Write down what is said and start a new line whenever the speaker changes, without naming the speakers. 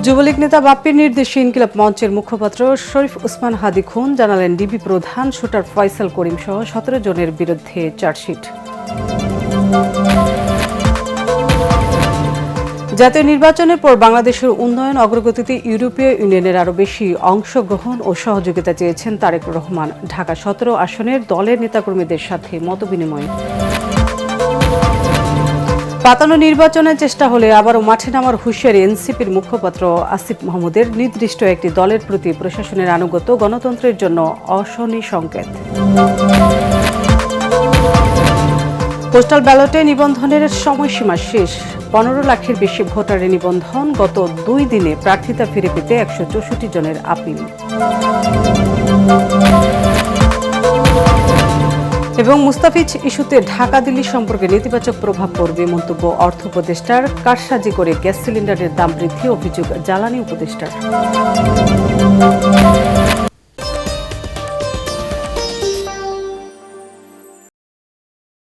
যুবলীগ নেতা বাপ্পির নির্দেশে ইনকিলাব মঞ্চের মুখপাত্র শরীফ ওসমান হাদি খুন, জানালেন ডিবি প্রধান শুটার ফয়সাল করিম সহ 17 জনের বিরুদ্ধে চার্জশিট। জাতীয় নির্বাচনের পর বাংলাদেশের উন্নয়ন অগ্রগতিতে ইউরোপীয় ইউনিয়নের আরও বেশি অংশগ্রহণ ও সহযোগিতা চেয়েছেন তারেক রহমান। ঢাকা 17 আসনের দলের নেতাকর্মীদের সাথে মতবিনিময়। পাতানো নির্বাচনের চেষ্টা হলে আবারও মাঠে নামার হুঁশিয়ারি এনসিপির মুখপাত্র আসিফ মাহমুদের। নির্দিষ্ট একটি দলের প্রতি প্রশাসনের আনুগত্য গণতন্ত্রের জন্য অশনি সংকেত। পোস্টাল ব্যালটে নিবন্ধনের সময়সীমা শেষ। 15 লাখের বেশি ভোটারের নিবন্ধন। গত 2 দিনে প্রার্থিতা ফিরে পেতে 164 জনের আপিল। এবং মুস্তাফিজ ইস্যুতে ঢাকা দিল্লি সম্পর্কে নেতিবাচক প্রভাব পড়বে মন্তব্য অর্থ উপদেষ্টার। কারসাজি করে গ্যাস সিলিন্ডারের দাম বৃদ্ধি অভিযোগ জ্বালানি উপদেষ্টার।